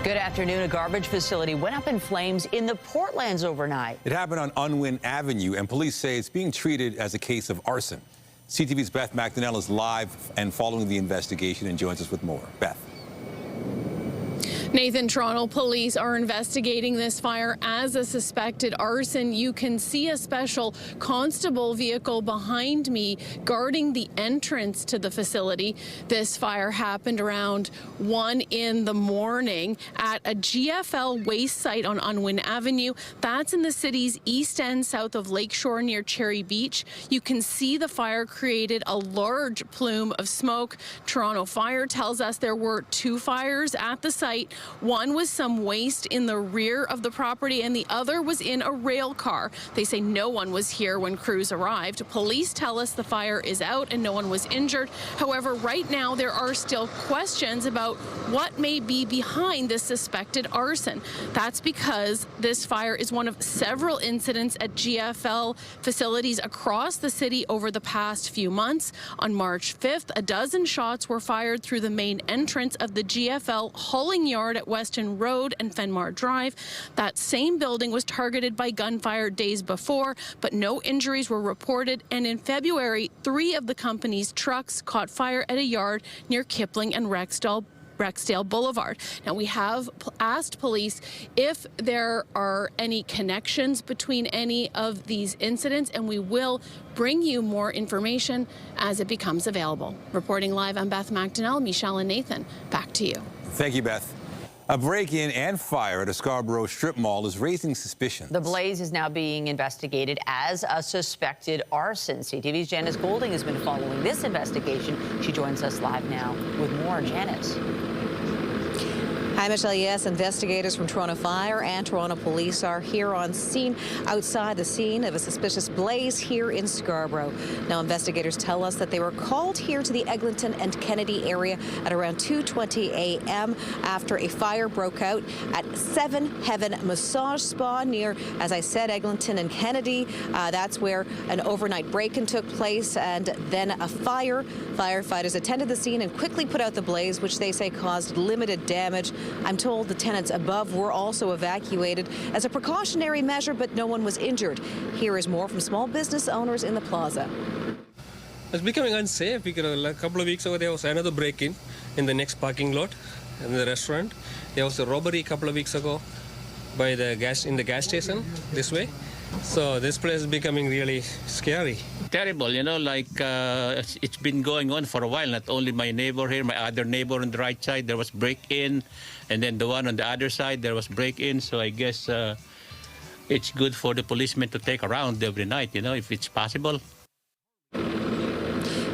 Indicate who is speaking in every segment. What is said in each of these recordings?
Speaker 1: Good afternoon. A garbage facility went up in flames in the Portlands overnight.
Speaker 2: It happened on Unwin Avenue, and police say it's being treated as a case of arson. CTV's Beth McDonnell is live and following the investigation and joins us with more. Beth.
Speaker 3: Nathan, Toronto police are investigating this fire as a suspected arson. You can see a special constable vehicle behind me guarding the entrance to the facility. This fire happened around 1 in the morning at a GFL waste site on Unwin Avenue. That's in the city's east end, south of Lakeshore near Cherry Beach. You can see the fire created a large plume of smoke. Toronto Fire tells us there were 2 fires at the site. One was some waste in the rear of the property and the other was in a rail car. They say no one was here when crews arrived. Police tell us the fire is out and no one was injured. However, right now there are still questions about what may be behind this suspected arson. That's because this fire is one of several incidents at GFL facilities across the city over the past few months. On March 5th, a dozen shots were fired through the main entrance of the GFL hauling yard at Weston Road and Fenmar Drive. That same building was targeted by gunfire days before, but no injuries were reported. And in February, 3 of the company's trucks caught fire at a yard near Kipling and Rexdale Boulevard. Now, we have asked police if there are any connections between any of these incidents, and we will bring you more information as it becomes available. Reporting live, I'm Beth McDonnell. Michelle and Nathan, back to you.
Speaker 2: Thank you, Beth. A break-in and fire at a Scarborough strip mall is raising suspicions.
Speaker 1: The blaze is now being investigated as a suspected arson. CTV's Janice Golding has been following this investigation. She joins us live now with more. Janice.
Speaker 4: Hi, Michelle. Yes, investigators from Toronto Fire and Toronto Police are here on scene, outside the scene of a suspicious blaze here in Scarborough. Now, investigators tell us that they were called here to the Eglinton and Kennedy area at around 2:20 a.m. after a fire broke out at 7 Heaven Massage Spa near, as I said, Eglinton and Kennedy. That's where an overnight break-in took place, and then a fire. Firefighters attended the scene and quickly put out the blaze, which they say caused limited damage. I'm told the tenants above were also evacuated as a precautionary measure, but no one was injured. Here is more from small business owners in the plaza.
Speaker 5: It's becoming unsafe because a couple of weeks ago there was another break-in in the next parking lot in the restaurant. There was a robbery a couple of weeks ago by the gas station this way. So this place is becoming really scary.
Speaker 6: Terrible, you know, like it's been going on for a while. Not only my neighbor here, my other neighbor on the right side, there was break-in. And then the one on the other side, there was break-in. So I guess it's good for the policemen to take around every night, you know, if it's possible.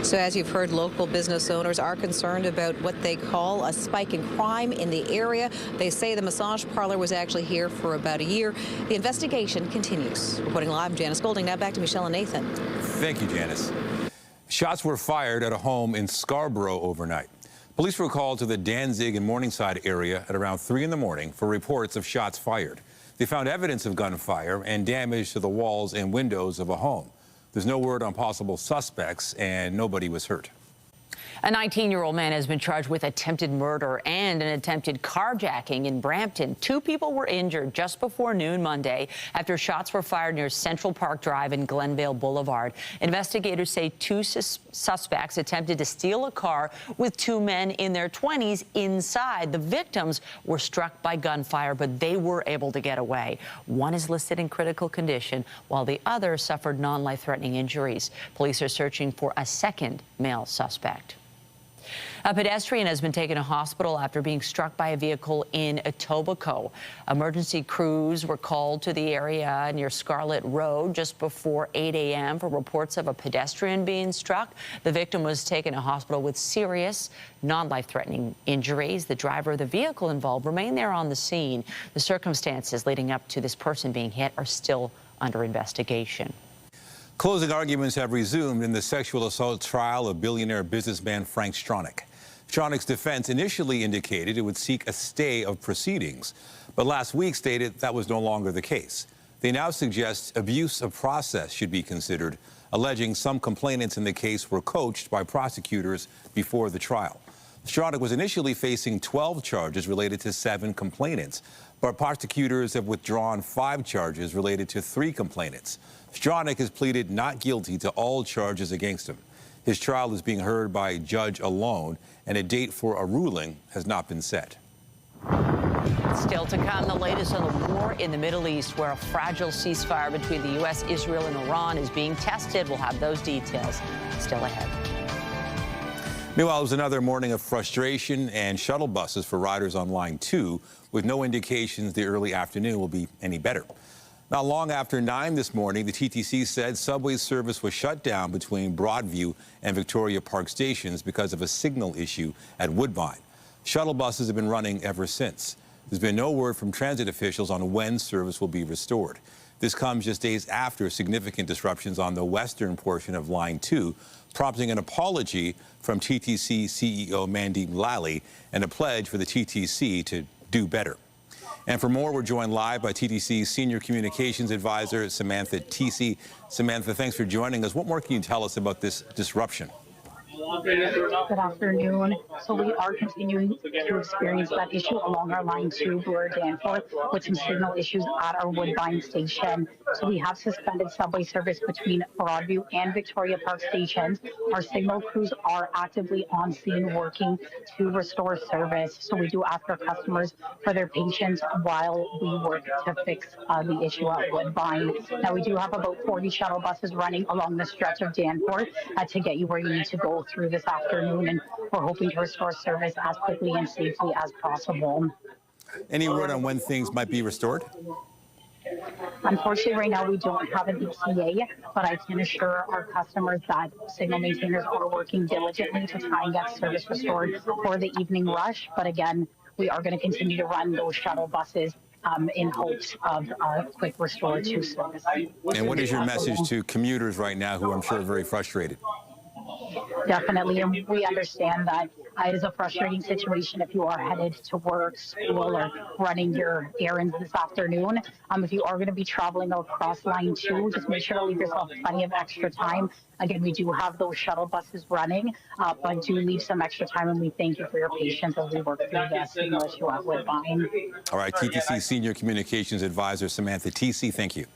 Speaker 4: So as you've heard, local business owners are concerned about what they call a spike in crime in the area. They say the massage parlor was actually here for about a year. The investigation continues. Reporting live, I'm Janice Golding. Now back to Michelle and Nathan.
Speaker 2: Thank you, Janice. Shots were fired at a home in Scarborough overnight. Police were called to the Danzig and Morningside area at around 3 in the morning for reports of shots fired. They found evidence of gunfire and damage to the walls and windows of a home. There's no word on possible suspects, and nobody was hurt.
Speaker 1: A 19-year-old man has been charged with attempted murder and an attempted carjacking in Brampton. 2 people were injured just before noon Monday after shots were fired near Central Park Drive and Glenvale Boulevard. Investigators say 2 suspects attempted to steal a car with 2 men in their 20s inside. The victims were struck by gunfire, but they were able to get away. One is listed in critical condition, while the other suffered non-life-threatening injuries. Police are searching for a second male suspect. A pedestrian has been taken to hospital after being struck by a vehicle in Etobicoke. Emergency crews were called to the area near Scarlett Road just before 8 a.m. for reports of a pedestrian being struck. The victim was taken to hospital with serious, non-life-threatening injuries. The driver of the vehicle involved remained there on the scene. The circumstances leading up to this person being hit are still under investigation.
Speaker 2: Closing arguments have resumed in the sexual assault trial of billionaire businessman Frank Stronach. Stronach's defense initially indicated it would seek a stay of proceedings, but last week stated that was no longer the case. They now suggest abuse of process should be considered, alleging some complainants in the case were coached by prosecutors before the trial. Stronach was initially facing 12 charges related to 7 complainants, but prosecutors have withdrawn 5 charges related to 3 complainants. Stronach has pleaded not guilty to all charges against him. His trial is being heard by a judge alone, and a date for a ruling has not been set.
Speaker 1: Still to come, the latest on the war in the Middle East, where a fragile ceasefire between the U.S., Israel, and Iran is being tested. We'll have those details still ahead.
Speaker 2: Meanwhile, it was another morning of frustration and shuttle buses for riders on Line 2, with no indications the early afternoon will be any better. Not long after 9 this morning, the TTC said subway service was shut down between Broadview and Victoria Park stations because of a signal issue at Woodbine. Shuttle buses have been running ever since. There's been no word from transit officials on when service will be restored. This comes just days after significant disruptions on the western portion of Line 2, prompting an apology from TTC CEO Mandeep Lally and a pledge for the TTC to do better. And for more, we're joined live by TTC Senior Communications Advisor Samantha Tisi. Samantha, thanks for joining us. What more can you tell us about this disruption?
Speaker 7: Good afternoon. So we are continuing to experience that issue along our Line 2 Bloor Danforth with some signal issues at our Woodbine station. So we have suspended subway service between Broadview and Victoria Park stations. Our signal crews are actively on scene working to restore service. So we do ask our customers for their patience while we work to fix the issue at Woodbine. Now we do have about 40 shuttle buses running along the stretch of Danforth to get you where you need to go through this afternoon, and we're hoping to restore service as quickly and safely as possible.
Speaker 2: Any word on when things might be restored?
Speaker 7: Unfortunately, right now we don't have an ETA, but I can assure our customers that signal maintainers are working diligently to try and get service restored for the evening rush. But again, we are going to continue to run those shuttle buses in hopes of a quick restore to service.
Speaker 2: And what is your message to commuters right now who I'm sure are very frustrated?
Speaker 7: Definitely, and we understand that it is a frustrating situation if you are headed to work, school, or running your errands this afternoon. If you are going to be traveling across Line 2, just make sure to leave yourself plenty of extra time. Again, we do have those shuttle buses running, but do leave some extra time, and we thank you for your patience as we work through this signal issue at Woodbine.
Speaker 2: All right, TTC Senior Communications Advisor Samantha Tisi, thank you.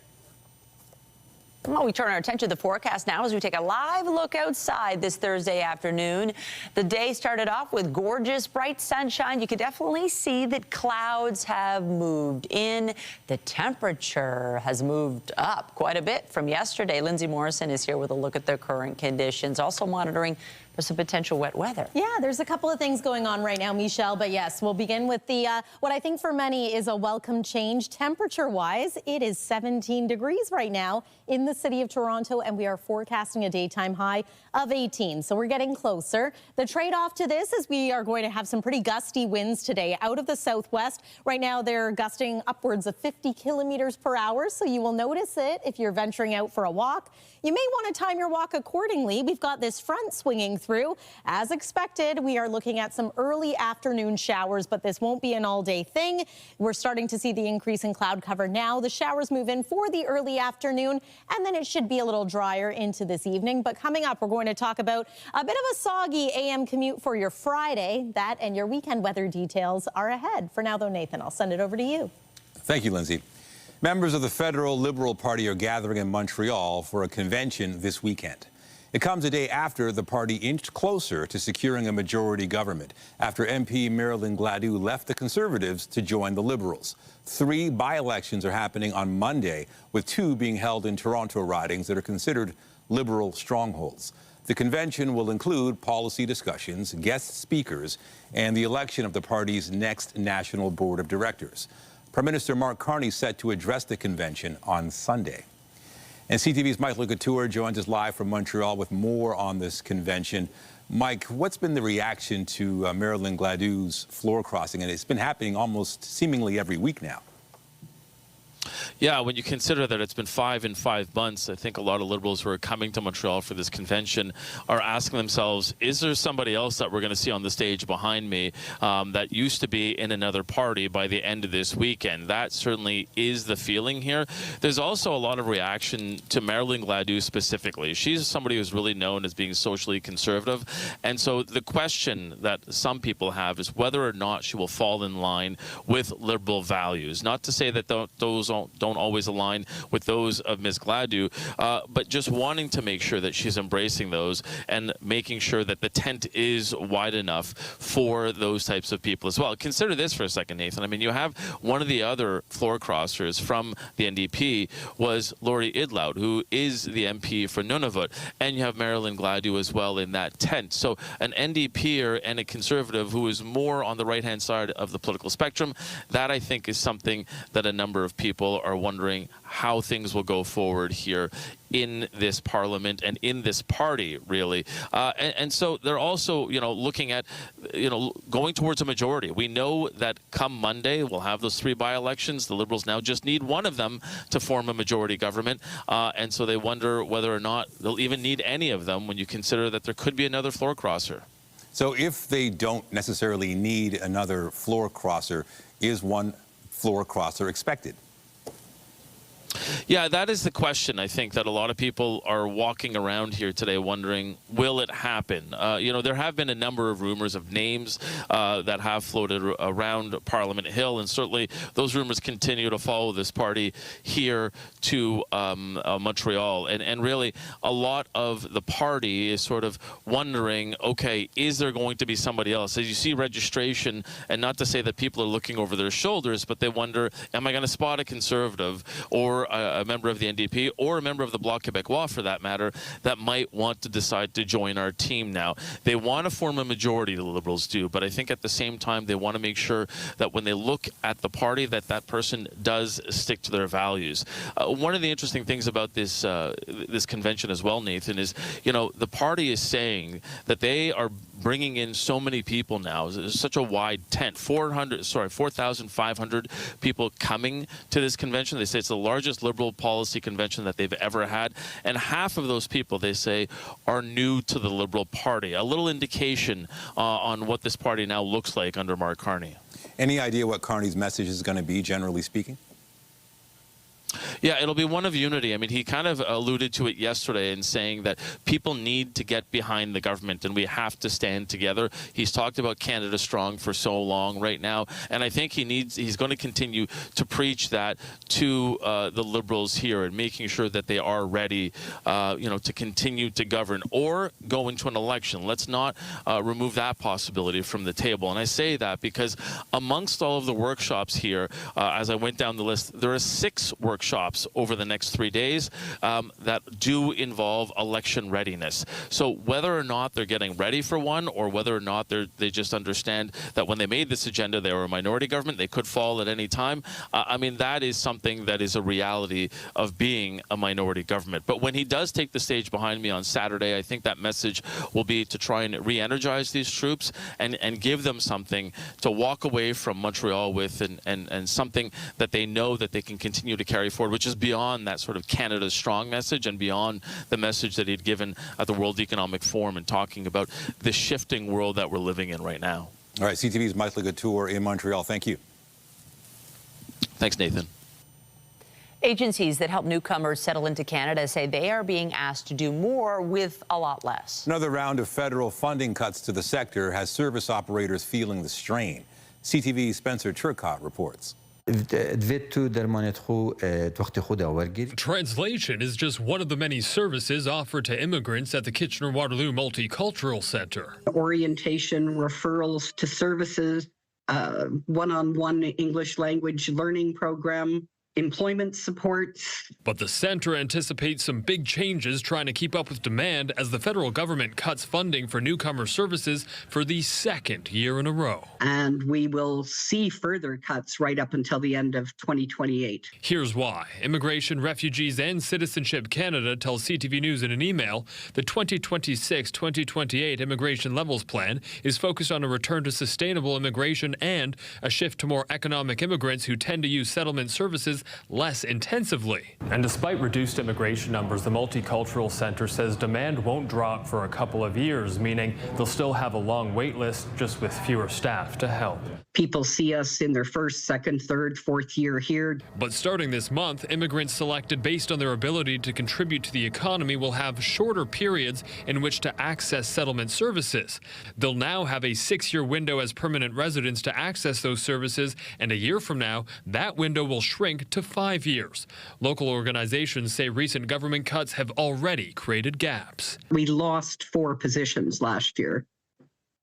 Speaker 1: Well, we turn our attention to the forecast now as we take a live look outside this Thursday afternoon. The day started off with gorgeous, bright sunshine. You could definitely see that clouds have moved in. The temperature has moved up quite a bit from yesterday. Lindsay Morrison is here with a look at the current conditions, also monitoring for some potential wet weather.
Speaker 8: Yeah, there's a couple of things going on right now, Michelle, but yes, we'll begin with the what I think for many is a welcome change. Temperature-wise, it is 17 degrees right now in the city of Toronto, and we are forecasting a daytime high of 18. So we're getting closer. The trade-off to this is we are going to have some pretty gusty winds today out of the southwest. Right now, they're gusting upwards of 50 kilometers per hour, so you will notice it if you're venturing out for a walk. You may want to time your walk accordingly. We've got this front swinging through. As expected, we are looking at some early afternoon showers, but this won't be an all-day thing. We're starting to see the increase in cloud cover now. The showers move in for the early afternoon, and then it should be a little drier into this evening. But coming up, we're going to talk about a bit of a soggy AM commute for your Friday. That and your weekend weather details are ahead. For now, though, Nathan, I'll send it over to you.
Speaker 2: Thank you, Lindsay. Members of the federal Liberal Party are gathering in Montreal for a convention this weekend. It comes a day after the party inched closer to securing a majority government after MP Marilyn Gladu left the Conservatives to join the Liberals. 3 by-elections are happening on Monday, with 2 being held in Toronto ridings that are considered Liberal strongholds. The convention will include policy discussions, guest speakers, and the election of the party's next national board of directors. Prime Minister Mark Carney set to address the convention on Sunday. And CTV's Mike Couture joins us live from Montreal with more on this convention. Mike, what's been the reaction to Marilyn Gladu's floor crossing? And it's been happening almost seemingly every week now.
Speaker 9: Yeah, when you consider that it's been 5 months, I think a lot of Liberals who are coming to Montreal for this convention are asking themselves, is there somebody else that we're going to see on the stage behind me that used to be in another party by the end of this weekend? That certainly is the feeling here. There's also a lot of reaction to Marilyn Gladu specifically. She's somebody who's really known as being socially conservative. And so the question that some people have is whether or not she will fall in line with Liberal values. Not to say that those don't always align with those of Ms. Gladu, but just wanting to make sure that she's embracing those and making sure that the tent is wide enough for those types of people as well. Consider this for a second, Nathan. I mean, you have one of the other floor crossers from the NDP was Laurie Idlout, who is the MP for Nunavut, and you have Marilyn Gladu as well in that tent. So an NDPer and a Conservative who is more on the right-hand side of the political spectrum, that I think is something that a number of people are wondering how things will go forward here in this parliament and in this party, really. And so they're also, looking at, going towards a majority. We know that come Monday, we'll have those 3 by-elections. The Liberals now just need one of them to form a majority government. And so they wonder whether or not they'll even need any of them when you consider that there could be another floor crosser.
Speaker 2: So if they don't necessarily need another floor crosser, is one floor crosser expected?
Speaker 9: Yeah, that is the question, I think, that a lot of people are walking around here today wondering, will it happen? There have been a number of rumors of names that have floated around Parliament Hill, and certainly those rumors continue to follow this party here to Montreal. And really, a lot of the party is sort of wondering, okay, is there going to be somebody else? As you see registration, and not to say that people are looking over their shoulders, but they wonder, am I going to spot a Conservative or a member of the NDP or a member of the Bloc Québécois, for that matter, that might want to decide to join our team now? They want to form a majority, the Liberals do, but I think at the same time they want to make sure that when they look at the party, that person does stick to their values. One of the interesting things about this this convention as well, Nathan, is the party is saying that they are bringing in so many people now. There's such a wide tent, 4,500 people coming to this convention. They say it's the largest Liberal policy convention that they've ever had, and half of those people, they say, are new to the Liberal Party. A little indication on what this party now looks like under Mark Carney.
Speaker 2: Any idea what Carney's message is going to be, generally speaking?
Speaker 9: Yeah, it'll be one of unity. I mean, he kind of alluded to it yesterday in saying that people need to get behind the government and we have to stand together. He's talked about Canada Strong for so long right now, and I think he's going to continue to preach that to the Liberals here and making sure that they are ready, to continue to govern or go into an election. Let's not remove that possibility from the table. And I say that because amongst all of the workshops here, as I went down the list, there are 6 workshops over the next 3 days that do involve election readiness. So whether or not they're getting ready for one or whether or not they just understand that when they made this agenda, they were a minority government, they could fall at any time. I mean, that is something that is a reality of being a minority government. But when he does take the stage behind me on Saturday, I think that message will be to try and re-energize these troops and give them something to walk away from Montreal with and something that they know that they can continue to carry forward, which is beyond that sort of Canada Strong message and beyond the message that he'd given at the World Economic Forum and talking about the shifting world that we're living in right now.
Speaker 2: All right, CTV's Michael Couture in Montreal. Thank you.
Speaker 9: Thanks, Nathan.
Speaker 1: Agencies that help newcomers settle into Canada say they are being asked to do more with a lot less.
Speaker 2: Another round of federal funding cuts to the sector has service operators feeling the strain. CTV's Spencer Turcott reports.
Speaker 10: Translation is just one of the many services offered to immigrants at the Kitchener-Waterloo Multicultural Centre.
Speaker 11: Orientation, referrals to services, one-on-one English language learning program, employment supports.
Speaker 10: But the centre anticipates some big changes trying to keep up with demand as the federal government cuts funding for newcomer services for the 2nd year in a row.
Speaker 11: And we will see further cuts right up until the end of 2028.
Speaker 10: Here's why. Immigration, Refugees and Citizenship Canada tells CTV News in an email the 2026-2028 Immigration Levels Plan is focused on a return to sustainable immigration and a shift to more economic immigrants who tend to use settlement services less intensively. And despite reduced immigration numbers, the Multicultural Center says demand won't drop for a couple of years, meaning they'll still have a long wait list, just with fewer staff to help.
Speaker 11: People see us in their first, second, third, fourth year here.
Speaker 10: But starting this month, immigrants selected based on their ability to contribute to the economy will have shorter periods in which to access settlement services. They'll now have a 6-year window as permanent residents to access those services, and a year from now, that window will shrink to 5 years. Local organizations say recent government cuts have already created gaps.
Speaker 11: We lost 4 positions last year.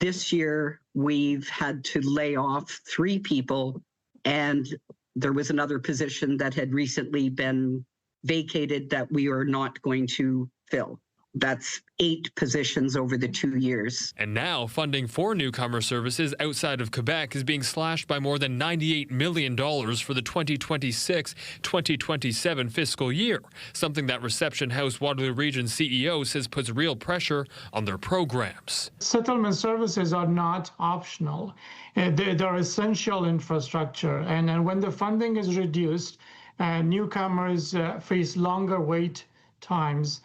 Speaker 11: This year, we've had to lay off 3 people, and there was another position that had recently been vacated that we are not going to fill. That's 8 positions over the 2 years.
Speaker 10: And now funding for newcomer services outside of Quebec is being slashed by more than $98 million for the 2026-2027 fiscal year, something that Reception House Waterloo Region CEO says puts real pressure on their programs.
Speaker 12: Settlement services are not optional. They're essential infrastructure. And when the funding is reduced, newcomers face longer wait times,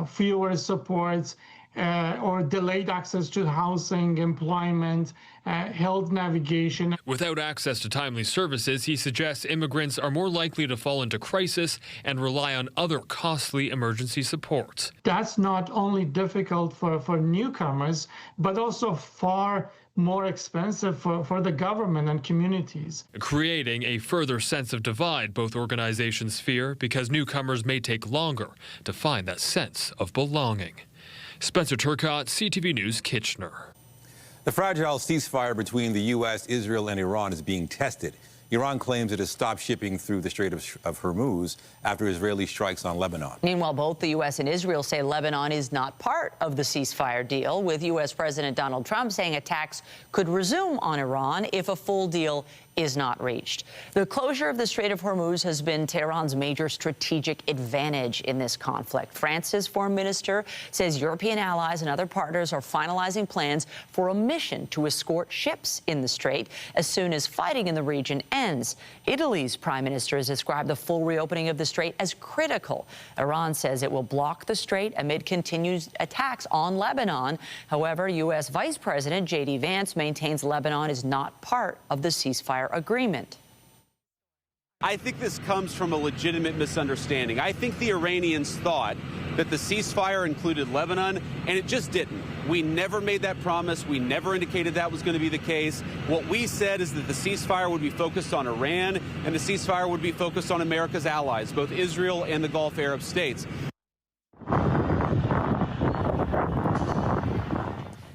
Speaker 12: fewer supports, or delayed access to housing, employment, health navigation.
Speaker 10: Without access to timely services, he suggests immigrants are more likely to fall into crisis and rely on other costly emergency support.
Speaker 12: That's not only difficult for newcomers, but also far more expensive for the government and communities.
Speaker 10: Creating a further sense of divide, both organizations fear, because newcomers may take longer to find that sense of belonging. Spencer Turcotte, CTV News, Kitchener.
Speaker 2: The fragile ceasefire between the U.S., Israel, and Iran is being tested. Iran claims it has stopped shipping through the Strait of Hormuz after Israeli strikes on Lebanon.
Speaker 1: Meanwhile, both the U.S. and Israel say Lebanon is not part of the ceasefire deal, with U.S. President Donald Trump saying attacks could resume on Iran if a full deal is not reached. The closure of the Strait of Hormuz has been Tehran's major strategic advantage in this conflict. France's foreign minister says European allies and other partners are finalizing plans for a mission to escort ships in the strait as soon as fighting in the region ends. Italy's prime minister has described the full reopening of the strait as critical. Iran says it will block the strait amid continued attacks on Lebanon. However, U.S. Vice President J.D. Vance maintains Lebanon is not part of the ceasefire agreement.
Speaker 13: I think this comes from a legitimate misunderstanding. I think the Iranians thought that the ceasefire included Lebanon, and it just didn't. We never made that promise. We never indicated that was going to be the case. What we said is that the ceasefire would be focused on Iran, and the ceasefire would be focused on America's allies, both Israel and the Gulf Arab states.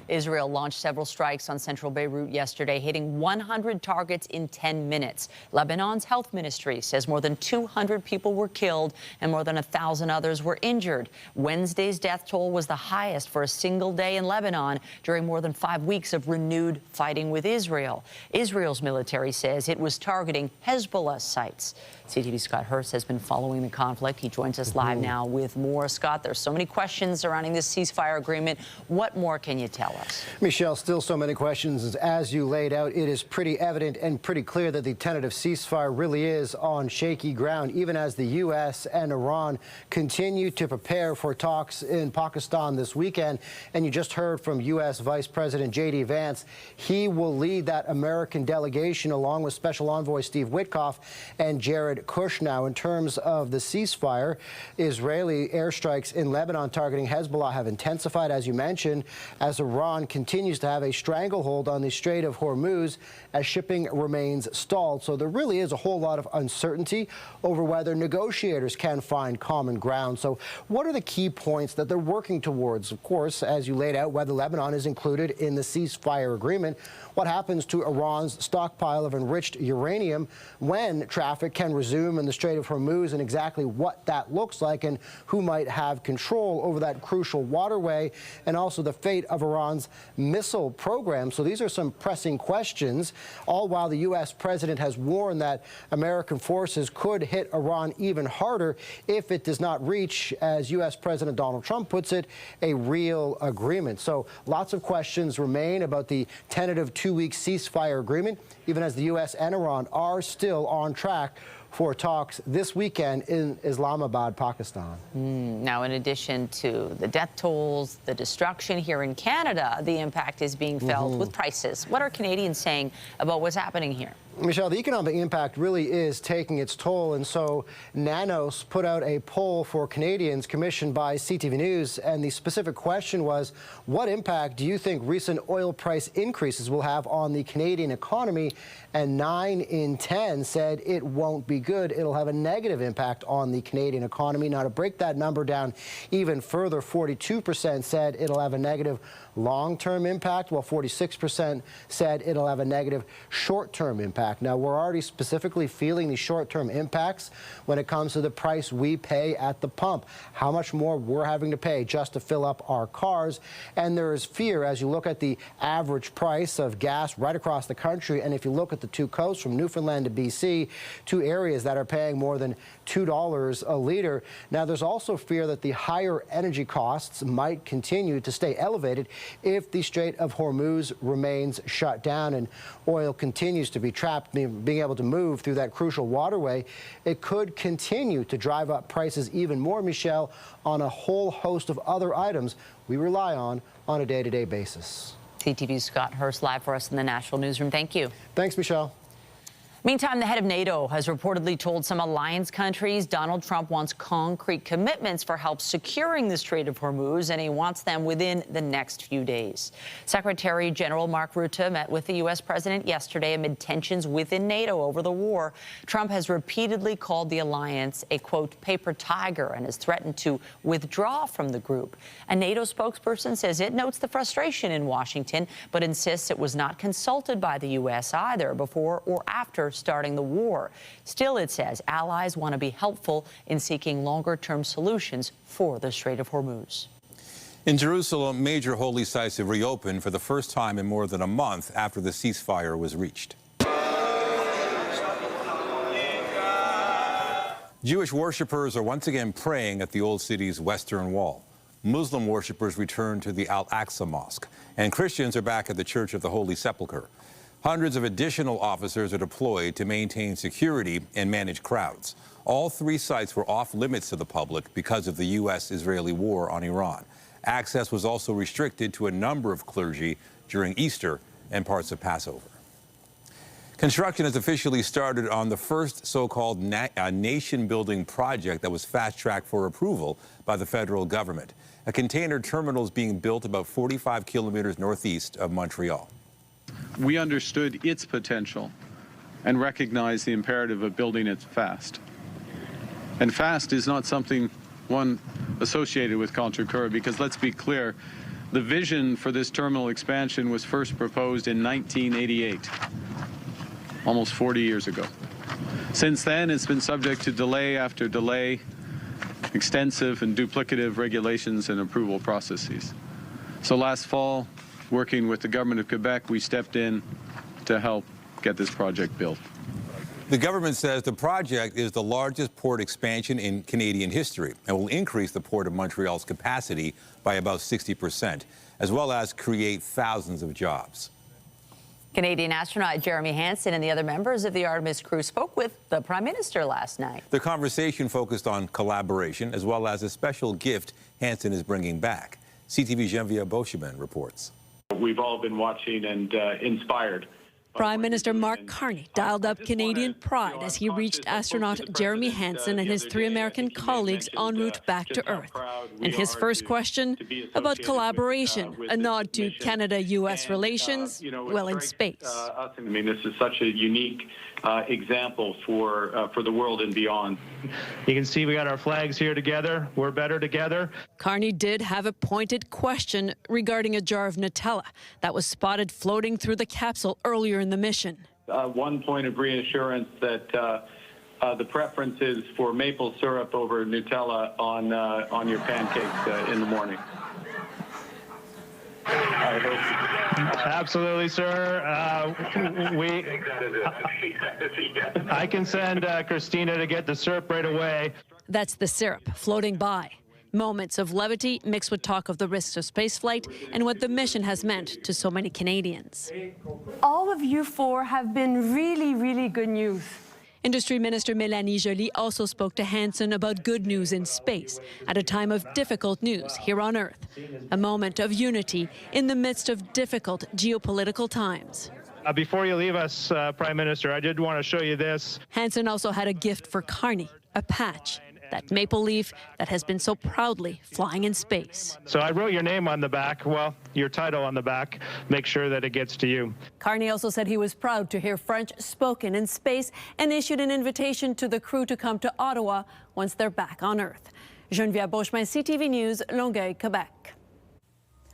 Speaker 1: Israel launched several strikes on central Beirut yesterday, hitting 100 targets in 10 minutes. Lebanon's health ministry says more than 200 people were killed and more than 1,000 others were injured. Wednesday's death toll was the highest for a single day in Lebanon during more than 5 weeks of renewed fighting with Israel. Israel's military says it was targeting Hezbollah sites. CTV's Scott Hurst has been following the conflict. He joins us live now with more. Scott, there's so many questions surrounding this ceasefire agreement. What more can you tell us?
Speaker 14: Michelle, still so many questions. As you laid out, it is pretty evident and pretty clear that the tentative ceasefire really is on shaky ground, even as the U.S. and Iran continue to prepare for talks in Pakistan this weekend. And you just heard from U.S. Vice President J.D. Vance. He will lead that American delegation along with Special Envoy Steve Witkoff and Jared Kushner. In terms of the ceasefire, Israeli airstrikes in Lebanon targeting Hezbollah have intensified, as you mentioned, as Iran continues to have a stranglehold on the Strait of Hormuz as shipping remains stalled. So there really is a whole lot of uncertainty over whether negotiators can find common ground. So what are the key points that they're working towards? Of course, as you laid out, whether Lebanon is included in the ceasefire agreement, what happens to Iran's stockpile of enriched uranium, when traffic can resume in the Strait of Hormuz, and exactly what that looks like, and who might have control over that crucial waterway, and also the fate of Iran's missile program. So these are some pressing questions, all while the U.S. president has warned that American forces could hit Iran even harder if it does not reach, as U.S. President Donald Trump puts it, a real agreement. So lots of questions remain about the tentative 2-week ceasefire agreement, even as the U.S. and Iran are still on track for talks this weekend in Islamabad, Pakistan.
Speaker 1: Now, in addition to the death tolls, the destruction here in Canada, the impact is being felt with prices. What are Canadians saying about what's happening here?
Speaker 14: Michelle, the economic impact really is taking its toll, and so Nanos put out a poll for Canadians commissioned by CTV News, and the specific question was, what impact do you think recent oil price increases will have on the Canadian economy? And 9 in 10 said it won't be good. It'll have a negative impact on the Canadian economy. Now, to break that number down even further, 42% said it'll have a negative long-term impact, while 46% said it'll have a negative short-term impact. Now, we're already specifically feeling the short-term impacts when it comes to the price we pay at the pump, how much more we're having to pay just to fill up our cars. And there is fear as you look at the average price of gas right across the country. And if you look at the two coasts from Newfoundland to BC, two areas that are paying more than $2 a litre. Now, there's also fear that the higher energy costs might continue to stay elevated if the Strait of Hormuz remains shut down and oil continues to be trapped, being able to move through that crucial waterway. It could continue to drive up prices even more, Michelle, on a whole host of other items we rely on a day-to-day basis.
Speaker 1: CTV's Scott Hurst live for us in the National Newsroom. Thank you.
Speaker 14: Thanks, Michelle.
Speaker 1: Meantime, the head of NATO has reportedly told some alliance countries Donald Trump wants concrete commitments for help securing the Strait of Hormuz, and he wants them within the next few days. Secretary General Mark Rutte met with the U.S. president yesterday amid tensions within NATO over the war. Trump has repeatedly called the alliance a, quote, paper tiger, and has threatened to withdraw from the group. A NATO spokesperson says it notes the frustration in Washington, but insists it was not consulted by the U.S. either before or after starting the war. Still, it says allies want to be helpful in seeking longer-term solutions for the Strait of Hormuz.
Speaker 2: In Jerusalem, major holy sites have reopened for the first time in more than a month after the ceasefire was reached. Jewish worshippers are once again praying at the old city's western wall. Muslim worshippers returned to the Al-Aqsa Mosque, and Christians are back at the Church of the Holy Sepulchre. Hundreds of additional officers are deployed to maintain security and manage crowds. All three sites were off limits to the public because of the U.S.-Israeli war on Iran. Access was also restricted to a number of clergy during Easter and parts of Passover. Construction has officially started on the first so-called nation-building project that was fast-tracked for approval by the federal government. A container terminal is being built about 45 kilometers northeast of Montreal.
Speaker 15: We understood its potential and recognized the imperative of building it fast. And fast is not something one associated with Contrecoeur, because let's be clear, the vision for this terminal expansion was first proposed in 1988, almost 40 years ago. Since then, it's been subject to delay after delay, extensive and duplicative regulations and approval processes. So last fall, working with the government of Quebec, we stepped in to help get this project built.
Speaker 2: The government says the project is the largest port expansion in Canadian history and will increase the Port of Montreal's capacity by about 60%, as well as create thousands of jobs.
Speaker 1: Canadian astronaut Jeremy Hansen and the other members of the Artemis crew spoke with the Prime Minister last night.
Speaker 2: The conversation focused on collaboration, as well as a special gift Hansen is bringing back. CTV Genevieve Beauchemin reports.
Speaker 16: We've all been watching and inspired.
Speaker 17: Prime Minister Mark Carney dialed up Canadian pride as he reached astronaut Jeremy Hansen and his 3 American colleagues en route back to Earth. And his first question about collaboration, a nod to Canada-U.S. relations, well, in space.
Speaker 16: I mean, this is such a unique example for the world and beyond.
Speaker 18: You can see we got our flags here together. We're better together.
Speaker 17: Carney did have a pointed question regarding a jar of Nutella that was spotted floating through the capsule earlier in the mission.
Speaker 16: One point of reassurance that the preference is for maple syrup over Nutella on your pancakes in the morning.
Speaker 18: Absolutely, sir. I can send Christina to get the syrup right away.
Speaker 17: That's the syrup floating by. Moments of levity mixed with talk of the risks of spaceflight and what the mission has meant to so many Canadians.
Speaker 19: All of you 4 have been really, really good news.
Speaker 17: Industry Minister Mélanie Joly also spoke to Hansen about good news in space at a time of difficult news here on Earth. A moment of unity in the midst of difficult geopolitical times.
Speaker 18: Before you leave us, Prime Minister, I did want to show you this.
Speaker 17: Hansen also had a gift for Carney, a patch, that maple leaf that has been so proudly flying in space.
Speaker 18: So I wrote your name on the back, well, your title on the back. Make sure that it gets to you.
Speaker 17: Carney also said he was proud to hear French spoken in space and issued an invitation to the crew to come to Ottawa once they're back on Earth. Geneviève Beauchemin, CTV News, Longueuil, Quebec.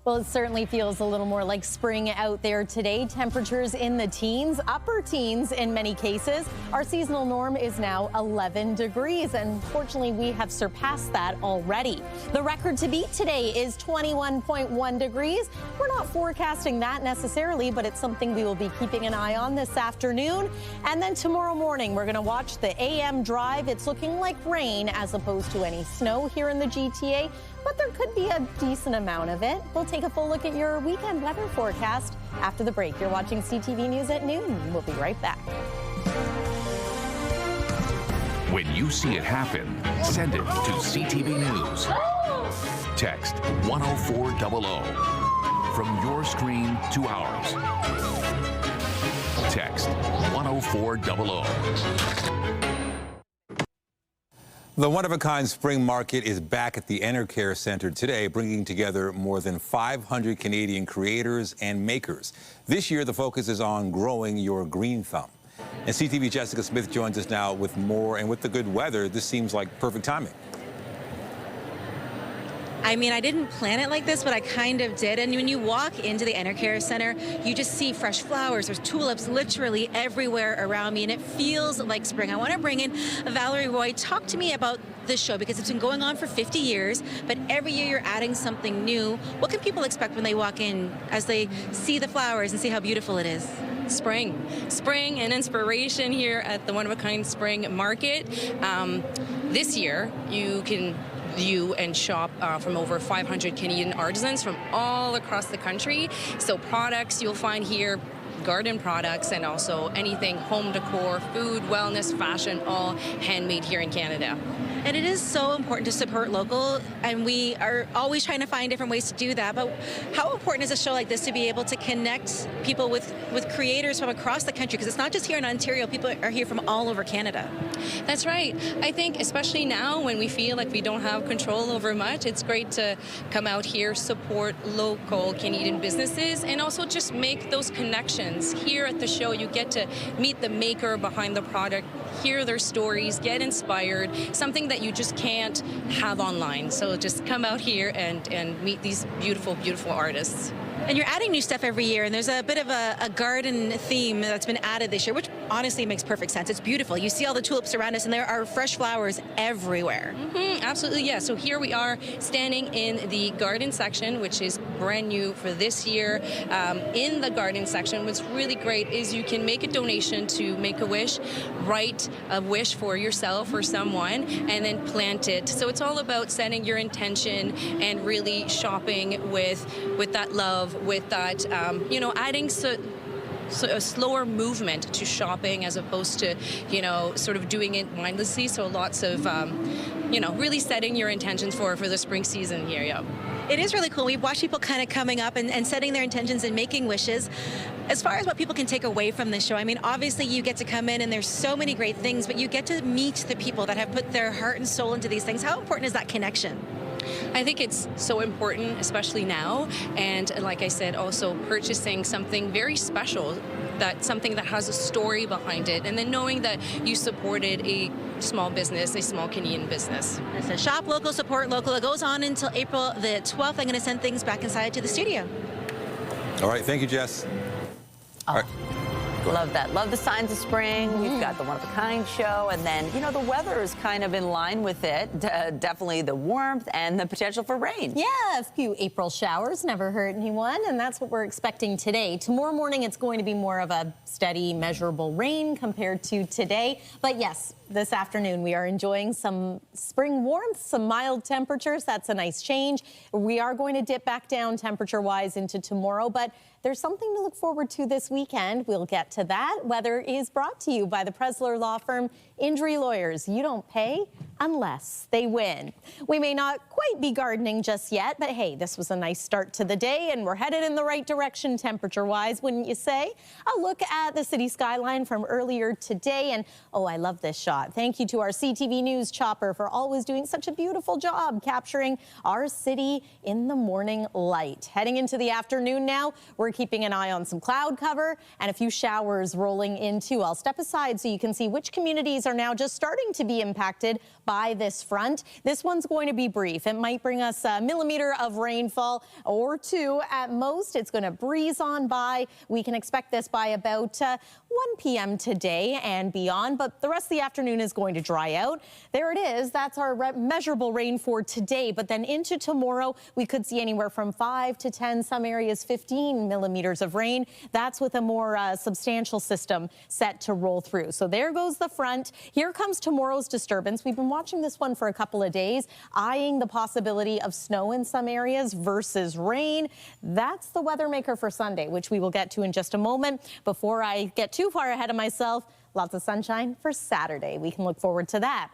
Speaker 8: Well, it certainly feels a little more like spring out there today. Temperatures in the teens, upper teens in many cases. Our seasonal norm is now 11 degrees, and fortunately, we have surpassed that already. The record to beat today is 21.1 degrees. We're not forecasting that necessarily, but it's something we will be keeping an eye on this afternoon. And then tomorrow morning, we're going to watch the AM drive. It's looking like rain as opposed to any snow here in the GTA, but there could be a decent amount of it. We'll take a full look at your weekend weather forecast after the break. You're watching CTV News at noon. We'll be right back.
Speaker 19: When you see it happen, send it to CTV News. Text 10400 from your screen to ours. Text 10400.
Speaker 2: The one-of-a-kind spring market is back at the Enercare Centre today, bringing together more than 500 Canadian creators and makers. This year, the focus is on growing your green thumb. And CTV Jessica Smith joins us now with more, and with the good weather, this seems like perfect timing.
Speaker 20: I mean, I didn't plan it like this, but I kind of did. And when you walk into the Enercare Centre, you just see fresh flowers. There's tulips literally everywhere around me, and it feels like spring. I want to bring in Valerie Roy. Talk to me about this show, because it's been going on for 50 years, but every year you're adding something new. What can people expect when they walk in as they see the flowers and see how beautiful it is?
Speaker 21: Spring and inspiration here at the one-of-a-kind spring market. This year, you can view and shop from over 500 Canadian artisans from all across the country. So products you'll find here, garden products, and also anything home decor, food, wellness, fashion, all handmade here in Canada.
Speaker 20: And it is so important to support local, and we are always trying to find different ways to do that. But how important is a show like this to be able to connect people with creators from across the country? Because it's not just here in Ontario, people are here from all over Canada.
Speaker 21: That's right. I think especially now when we feel like we don't have control over much, it's great to come out here, support local Canadian businesses, and also just make those connections. Here at the show, you get to meet the maker behind the product, hear their stories, get inspired, something that you just can't have online. So just come out here and meet these beautiful, beautiful artists.
Speaker 20: And you're adding new stuff every year, and there's a bit of a garden theme that's been added this year, which honestly makes perfect sense. It's beautiful. You see all the tulips around us, and there are fresh flowers everywhere.
Speaker 21: Absolutely, yeah. So here we are standing in the garden section, which is brand new for this year. In the garden section, what's really great is you can make a donation to Make-A-Wish, write a wish for yourself or someone, and then plant it. So it's all about setting your intention and really shopping with that love, with that, adding a slower movement to shopping as opposed to, sort of doing it mindlessly. So lots of, really setting your intentions for the spring season here, yeah.
Speaker 20: It is really cool. We've watched people kind of coming up and setting their intentions and making wishes. As far as what people can take away from this show, I mean, obviously you get to come in and there's so many great things, but you get to meet the people that have put their heart and soul into these things. How important is that connection?
Speaker 21: I think it's so important, especially now. And like I said, also purchasing something very special, something that has a story behind it, and then knowing that you supported a small business, a small Canadian business.
Speaker 20: So shop local, support local. It goes on until April the 12th. I'm going to send things back inside to the studio.
Speaker 2: All right. Thank you, Jess. All right.
Speaker 1: Love that. Love the signs of spring. We've got the one-of-a-kind show, and then, the weather is kind of in line with it. Definitely the warmth and the potential for rain.
Speaker 8: Yeah, a few April showers never hurt anyone, and that's what we're expecting today. Tomorrow morning, it's going to be more of a steady, measurable rain compared to today. But yes, this afternoon, we are enjoying some spring warmth, some mild temperatures. That's a nice change. We are going to dip back down temperature-wise into tomorrow, but there's something to look forward to this weekend. We'll get get to that, weather is brought to you by the Presler Law Firm Injury Lawyers. You don't pay unless they win. We may not quite be gardening just yet, but hey, this was a nice start to the day and we're headed in the right direction temperature-wise, wouldn't you say? A look at the city skyline from earlier today, and oh, I love this shot. Thank you to our CTV News chopper for always doing such a beautiful job capturing our city in the morning light. Heading into the afternoon now, we're keeping an eye on some cloud cover and a few showers rolling in too. I'll step aside so you can see which communities are now just starting to be impacted by this front. This one's going to be brief. It might bring us a millimeter of rainfall or two at most. It's going to breeze on by. We can expect this by about 1 p.m. today and beyond, but the rest of the afternoon is going to dry out. There it is. That's our measurable rain for today, but then into tomorrow, we could see anywhere from 5 to 10, some areas 15 millimeters of rain. That's with a more substantial system set to roll through. So there goes the front. Here comes tomorrow's disturbance. We've been watching this one for a couple of days, eyeing the possibility of snow in some areas versus rain. That's the weather maker for Sunday, which we will get to in just a moment. Before I get too far ahead of myself, lots of sunshine for Saturday. We can look forward to that.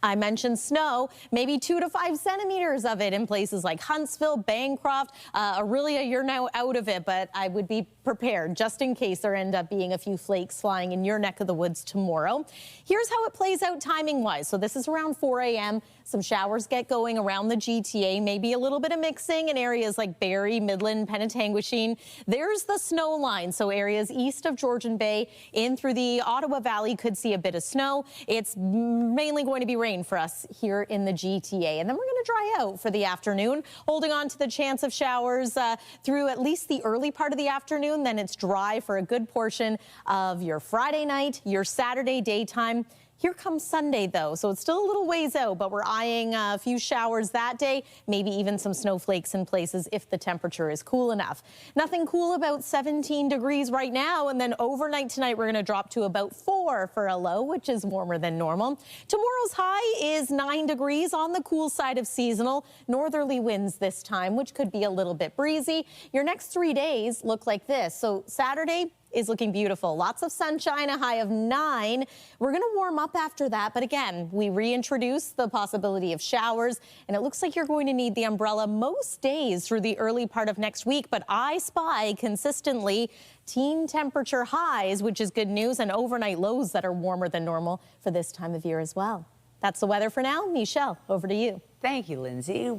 Speaker 8: I mentioned snow, maybe 2 to 5 centimeters of it in places like Huntsville, Bancroft. Aurelia, you're now out of it, but I would be prepared just in case there end up being a few flakes flying in your neck of the woods tomorrow. Here's how it plays out timing-wise. So this is around 4 a.m. Some showers get going around the GTA, maybe a little bit of mixing in areas like Barrie, Midland, Penetanguishene. There's the snow line, so areas east of Georgian Bay in through the Ottawa Valley could see a bit of snow. It's mainly going to be rain for us here in the GTA, and then we're going to dry out for the afternoon, holding on to the chance of showers through at least the early part of the afternoon. Then it's dry for a good portion of your Friday night, your Saturday daytime. Here comes Sunday, though, so it's still a little ways out, but we're eyeing a few showers that day, maybe even some snowflakes in places if the temperature is cool enough. Nothing cool about 17 degrees right now, and then overnight tonight we're going to drop to about 4 for a low, which is warmer than normal. Tomorrow's high is 9 degrees on the cool side of seasonal. Northerly winds this time, which could be a little bit breezy. Your next 3 days look like this. So Saturday is looking beautiful. Lots of sunshine, a high of 9. We're going to warm up after that, but again, we reintroduce the possibility of showers, and it looks like you're going to need the umbrella most days through the early part of next week, but I spy consistently teen temperature highs, which is good news, and overnight lows that are warmer than normal for this time of year as well. That's the weather for now. Michelle, over to you.
Speaker 1: Thank you, Lindsay.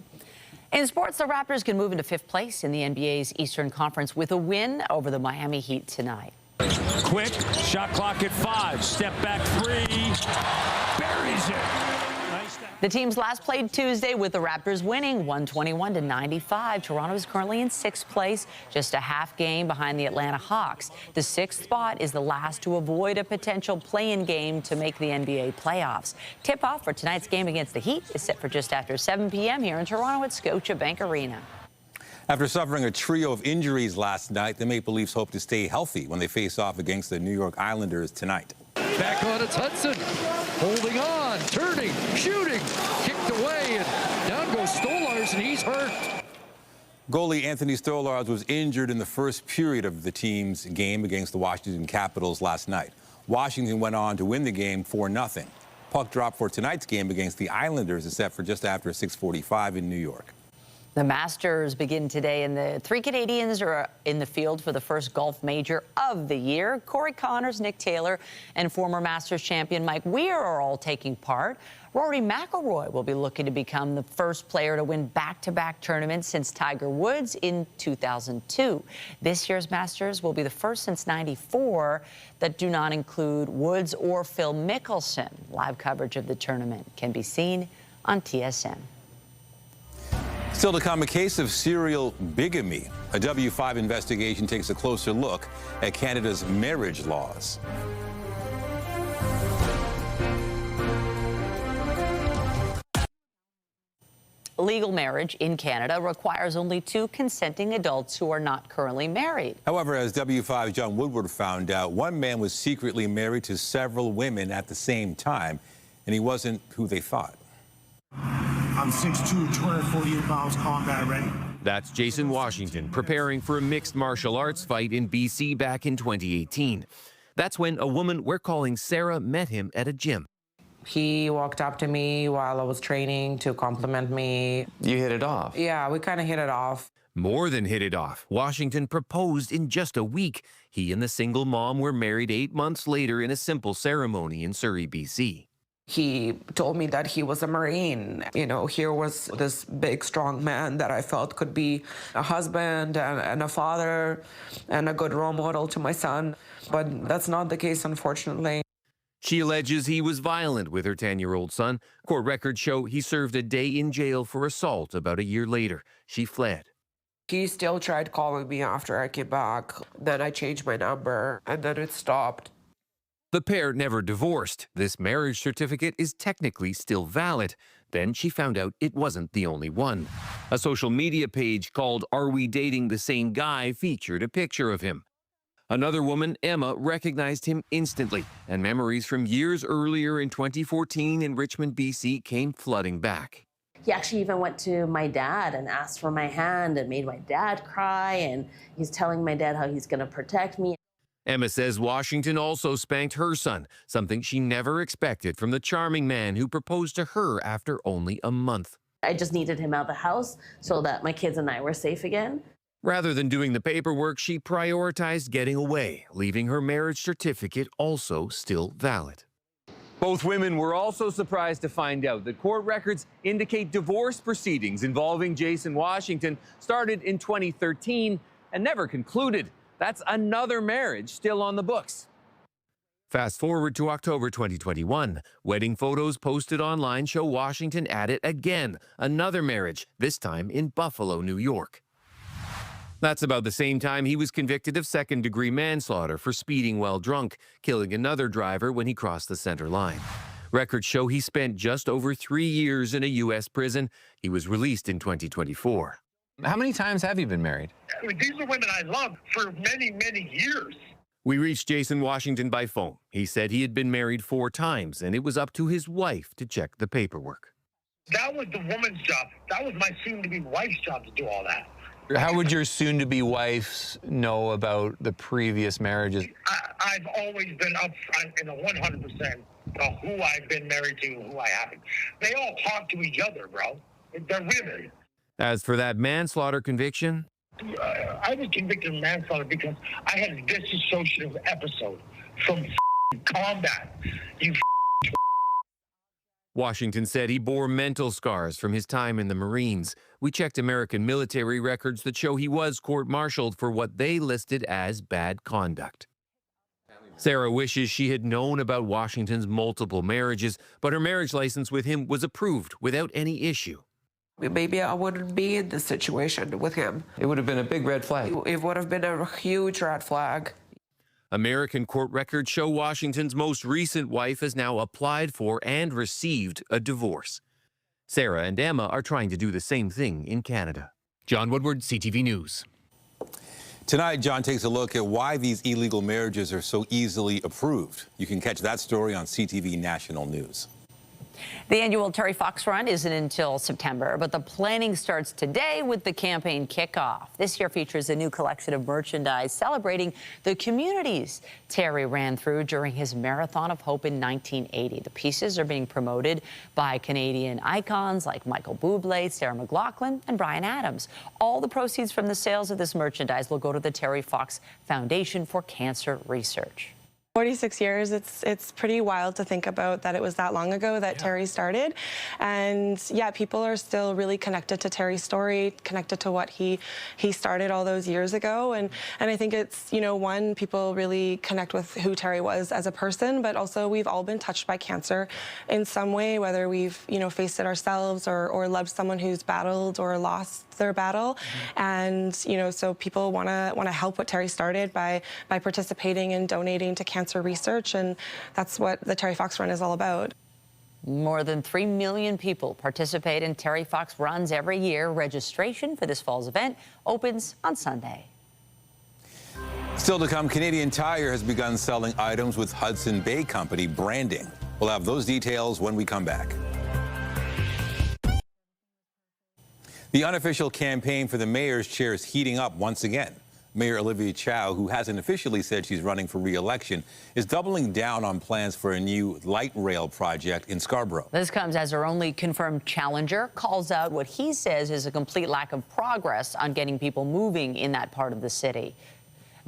Speaker 1: In sports, the Raptors can move into 5th place in the NBA's Eastern Conference with a win over the Miami Heat tonight.
Speaker 3: Quick, shot clock at 5, step back 3, buries it.
Speaker 1: The teams last played Tuesday with the Raptors winning 121-95. Toronto is currently in 6th place, just a half game behind the Atlanta Hawks. The 6th spot is the last to avoid a potential play-in game to make the NBA playoffs. Tip-off for tonight's game against the Heat is set for just after 7 p.m. here in Toronto at Scotiabank Arena.
Speaker 2: After suffering a trio of injuries last night, the Maple Leafs hope to stay healthy when they face off against the New York Islanders tonight.
Speaker 3: Back on, it's Hudson, holding on, turning, shooting, kicked away, and down goes Stolarz, and he's hurt.
Speaker 2: Goalie Anthony Stolarz was injured in the first period of the team's game against the Washington Capitals last night. Washington went on to win the game 4-0. Puck drop for tonight's game against the Islanders is set for just after 6:45 in New York.
Speaker 1: The Masters begin today, and the 3 Canadians are in the field for the first golf major of the year. Corey Connors, Nick Taylor, and former Masters champion Mike Weir are all taking part. Rory McIlroy will be looking to become the first player to win back-to-back tournaments since Tiger Woods in 2002. This year's Masters will be the first since '94 that do not include Woods or Phil Mickelson. Live coverage of the tournament can be seen on TSN.
Speaker 2: Still to come, a case of serial bigamy. A W5 investigation takes a closer look at Canada's marriage laws.
Speaker 1: Legal marriage in Canada requires only 2 consenting adults who are not currently married.
Speaker 2: However, as W5's John Woodward found out, one man was secretly married to several women at the same time, and he wasn't who they thought.
Speaker 22: I'm 6'2", 248 pounds, combat ready.
Speaker 5: That's Jason Washington preparing for a mixed martial arts fight in BC back in 2018. That's when a woman we're calling Sarah met him at a gym.
Speaker 22: He walked up to me while I was training to compliment me.
Speaker 5: You hit it off?
Speaker 22: Yeah, we kind of hit it off.
Speaker 5: More than hit it off. Washington proposed in just a week. He and the single mom were married 8 months later in a simple ceremony in Surrey, BC.
Speaker 22: He told me that he was a Marine. You know, here was this big, strong man that I felt could be a husband and a father and a good role model to my son. But that's not the case, unfortunately.
Speaker 5: She alleges he was violent with her 10-year-old son. Court records show he served a day in jail for assault about a year later. She fled.
Speaker 22: He still tried calling me after I came back. Then I changed my number, and then it stopped.
Speaker 5: The pair never divorced. This marriage certificate is technically still valid. Then she found out it wasn't the only one. A social media page called Are We Dating the Same Guy featured a picture of him. Another woman, Emma, recognized him instantly, and memories from years earlier in 2014 in Richmond, BC came flooding back.
Speaker 23: He actually even went to my dad and asked for my hand and made my dad cry, and he's telling my dad how he's going to protect me.
Speaker 5: Emma says Washington also spanked her son, something she never expected from the charming man who proposed to her after only a month.
Speaker 23: I just needed him out of the house so that my kids and I were safe again.
Speaker 5: Rather than doing the paperwork, she prioritized getting away, leaving her marriage certificate also still valid. Both women were also surprised to find out that court records indicate divorce proceedings involving Jason Washington started in 2013 and never concluded. That's another marriage still on the books. Fast forward to October 2021. Wedding photos posted online show Washington at it again. Another marriage, this time in Buffalo, New York. That's about the same time he was convicted of second-degree manslaughter for speeding while drunk, killing another driver when he crossed the center line. Records show he spent just over 3 years in a U.S. prison. He was released in 2024. How many times have you been married?
Speaker 24: These are women I loved for many, many years.
Speaker 5: We reached Jason Washington by phone. He said he had been married 4 times, and it was up to his wife to check the paperwork.
Speaker 24: That was the woman's job. That was my soon-to-be wife's job to do all that.
Speaker 25: How would your soon-to-be wife know about the previous marriages?
Speaker 24: I've always been upfront in the 100% of who I've been married to and who I haven't. They all talk to each other, bro. They're women.
Speaker 5: As for that manslaughter conviction,
Speaker 24: I was convicted of manslaughter because I had a dissociative episode from combat.
Speaker 5: Washington said he bore mental scars from his time in the Marines. We checked American military records that show he was court-martialed for what they listed as bad conduct. Sarah wishes she had known about Washington's multiple marriages, but her marriage license with him was approved without any issue.
Speaker 22: Maybe I wouldn't be in this situation with him.
Speaker 25: It would have been a big red flag.
Speaker 22: It would have been a huge red flag.
Speaker 5: American court records show Washington's most recent wife has now applied for and received a divorce. Sarah and Emma are trying to do the same thing in Canada. John Woodward, CTV News.
Speaker 2: Tonight, John takes a look at why these illegal marriages are so easily approved. You can catch that story on CTV National News.
Speaker 1: The annual Terry Fox Run isn't until September, but the planning starts today with the campaign kickoff. This year features a new collection of merchandise celebrating the communities Terry ran through during his Marathon of Hope in 1980. The pieces are being promoted by Canadian icons like Michael Bublé, Sarah McLachlan, and Bryan Adams. All the proceeds from the sales of this merchandise will go to the Terry Fox Foundation for Cancer Research.
Speaker 26: 46 years, it's pretty wild to think about that it was that long ago that Terry started. And yeah, people are still really connected to Terry's story, connected to what he started all those years ago. And I think it's, you know, one, people really connect with who Terry was as a person, but also we've all been touched by cancer in some way, whether we've, you know, faced it ourselves or loved someone who's battled or lost their battle. And, you know, so people want to help what Terry started by participating and donating to cancer research, and that's what the Terry Fox Run is all about.
Speaker 1: More than 3 million people participate in Terry Fox Runs every year. Registration for this fall's event opens on Sunday.
Speaker 2: Still to come, Canadian Tire has begun selling items with Hudson Bay Company branding. We'll have those details when we come back. The unofficial campaign for the mayor's chair is heating up once again. Mayor Olivia Chow, who hasn't officially said she's running for re-election, is doubling down on plans for a new light rail project in Scarborough.
Speaker 1: This comes as her only confirmed challenger calls out what he says is a complete lack of progress on getting people moving in that part of the city.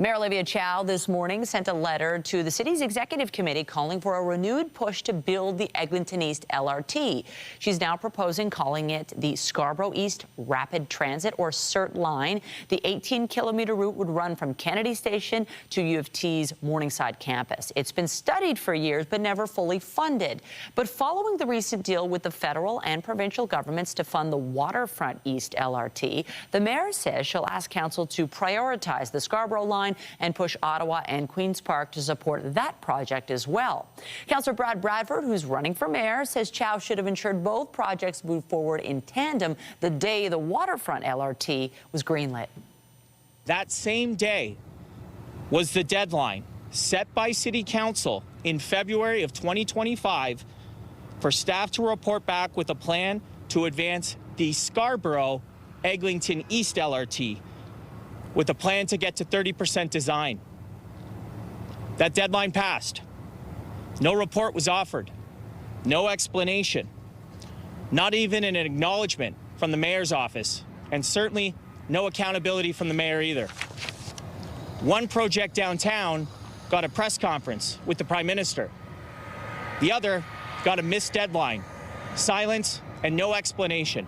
Speaker 1: Mayor Olivia Chow this morning sent a letter to the city's executive committee calling for a renewed push to build the Eglinton East LRT. She's now proposing calling it the Scarborough East Rapid Transit, or CERT line. The 18-kilometer route would run from Kennedy Station to U of T's Morningside campus. It's been studied for years but never fully funded. But following the recent deal with the federal and provincial governments to fund the Waterfront East LRT, the mayor says she'll ask council to prioritize the Scarborough line and push Ottawa and Queen's Park to support that project as well. Councillor Brad Bradford, who's running for mayor, says Chow should have ensured both projects moved forward in tandem the day the Waterfront LRT was greenlit.
Speaker 4: That same day was the deadline set by City Council in February of 2025 for staff to report back with a plan to advance the Scarborough Eglinton East LRT, with a plan to get to 30% design. That deadline passed. No report was offered. No explanation. Not even an acknowledgement from the mayor's office, and certainly no accountability from the mayor either. One project downtown got a press conference with the Prime Minister. The other got a missed deadline, silence, and no explanation.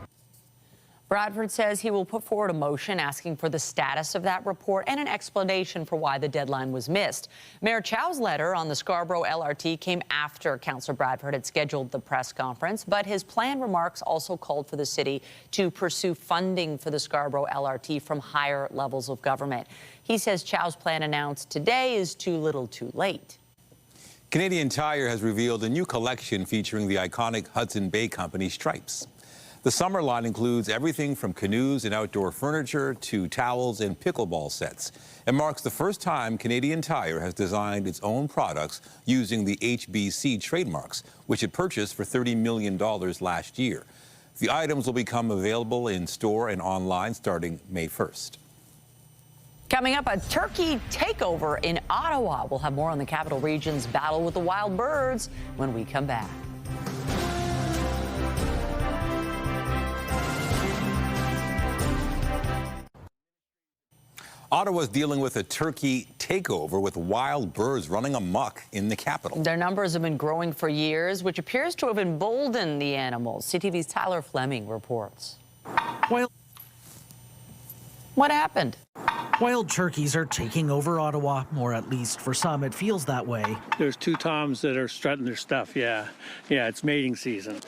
Speaker 1: Bradford says he will put forward a motion asking for the status of that report and an explanation for why the deadline was missed. Mayor Chow's letter on the Scarborough LRT came after Councillor Bradford had scheduled the press conference, but his plan remarks also called for the city to pursue funding for the Scarborough LRT from higher levels of government. He says Chow's plan announced today is too little too late.
Speaker 2: Canadian Tire has revealed a new collection featuring the iconic Hudson Bay Company stripes. The summer line includes everything from canoes and outdoor furniture to towels and pickleball sets. It marks the first time Canadian Tire has designed its own products using the HBC trademarks, which it purchased for $30 million last year. The items will become available in store and online starting May 1st.
Speaker 1: Coming up, a turkey takeover in Ottawa. We'll have more on the capital region's battle with the wild birds when we come back.
Speaker 2: Ottawa's dealing with a turkey takeover with wild birds running amok in the capital.
Speaker 1: Their numbers have been growing for years, which appears to have emboldened the animals. CTV's Tyler Fleming reports. What happened?
Speaker 6: Wild turkeys are taking over Ottawa, or at least for some it feels that way.
Speaker 7: There's two toms that are strutting their stuff, yeah. Yeah, it's mating season.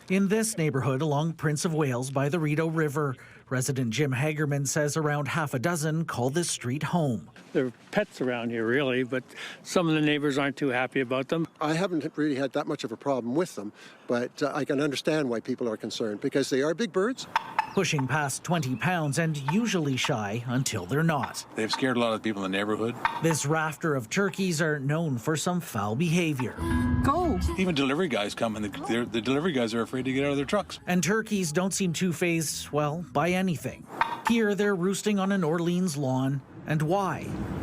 Speaker 6: In this neighborhood along Prince of Wales by the Rideau River, resident Jim Hagerman says around half a dozen call this street home.
Speaker 7: There are pets around here, really, but some of the neighbors aren't too happy about them.
Speaker 9: I haven't really had that much of a problem with them, but I can understand why people are concerned because they are big birds.
Speaker 6: Pushing past 20 pounds and usually shy until they're not.
Speaker 11: They've scared a lot of people in the neighborhood.
Speaker 6: This rafter of turkeys are known for some foul behavior.
Speaker 11: Go! Even delivery guys come and the delivery guys are afraid to get out of their trucks.
Speaker 6: And turkeys don't seem too fazed, well, by anything. Here they're roosting on an Orleans lawn. And why?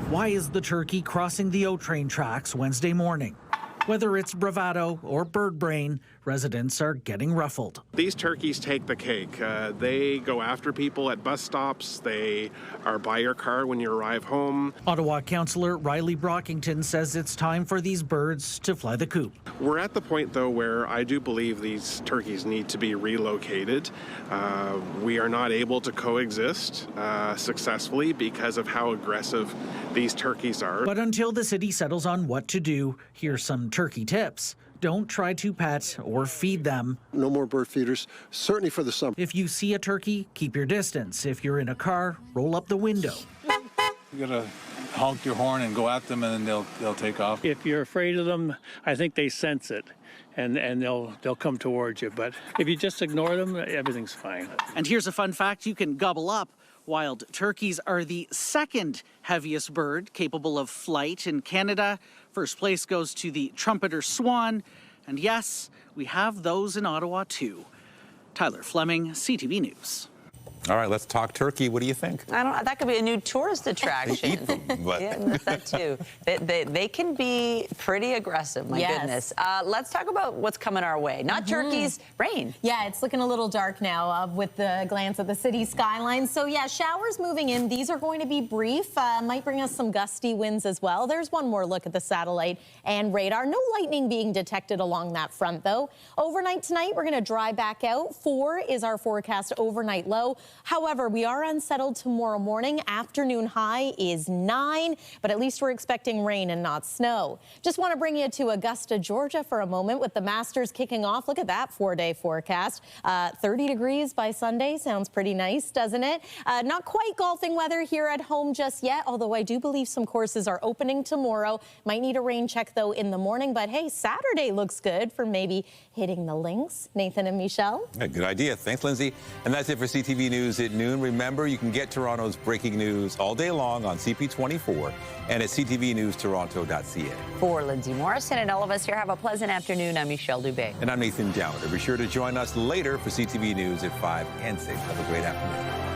Speaker 6: Why is the turkey crossing the O train tracks Wednesday morning? Whether it's bravado or bird brain, residents are getting ruffled.
Speaker 12: These turkeys take the cake. They go after people at bus stops. They are by your car when you arrive home.
Speaker 6: Ottawa Councillor Riley Brockington says it's time for these birds to fly the coop.
Speaker 12: We're at the point, though, where I do believe these turkeys need to be relocated. We are not able to coexist successfully because of how aggressive these turkeys are.
Speaker 6: But until the city settles on what to do, here's some turkey tips. Don't try to pet or feed them.
Speaker 9: No more bird feeders, certainly for the summer.
Speaker 6: If you see a turkey, keep your distance. If you're in a car, roll up the window.
Speaker 11: You gotta honk your horn and go at them, and then they'll take off.
Speaker 7: If you're afraid of them, I think they sense it, and they'll come towards you. But if you just ignore them, everything's fine.
Speaker 6: And here's a fun fact you can gobble up. Wild turkeys are the second heaviest bird capable of flight in Canada. First place goes to the trumpeter swan. And yes, we have those in Ottawa too. Tyler Fleming, CTV News.
Speaker 2: All right, let's talk turkey. What do you think?
Speaker 1: That could be a new tourist attraction.
Speaker 2: Eat them, but...
Speaker 1: Yeah, that too. They can be pretty aggressive, my goodness. Let's talk about what's coming our way. Not turkeys, rain.
Speaker 8: Yeah, it's looking a little dark now with the glance at the city skyline. So yeah, showers moving in. These are going to be brief. Might bring us some gusty winds as well. There's one more look at the satellite and radar. No lightning being detected along that front, though. Overnight tonight, we're going to dry back out. 4 is our forecast overnight low. However, we are unsettled tomorrow morning. Afternoon high is 9, but at least we're expecting rain and not snow. Just want to bring you to Augusta, Georgia for a moment with the Masters kicking off. Look at that 4-day forecast. 30 degrees by Sunday. Sounds pretty nice, doesn't it? Not quite golfing weather here at home just yet, although I do believe some courses are opening tomorrow. Might need a rain check, though, in the morning. But hey, Saturday looks good for maybe hitting the links. Nathan and Michelle.
Speaker 2: Yeah, good idea. Thanks, Lindsay. And that's it for CTV News at noon. Remember, you can get Toronto's breaking news all day long on CP24 and at ctvnewstoronto.ca.
Speaker 1: For Lindsay Morrison and all of us here, have a pleasant afternoon. I'm Michelle Dubé.
Speaker 2: And I'm Nathan Downer. Be sure to join us later for CTV News at 5 and 6. Have a great afternoon.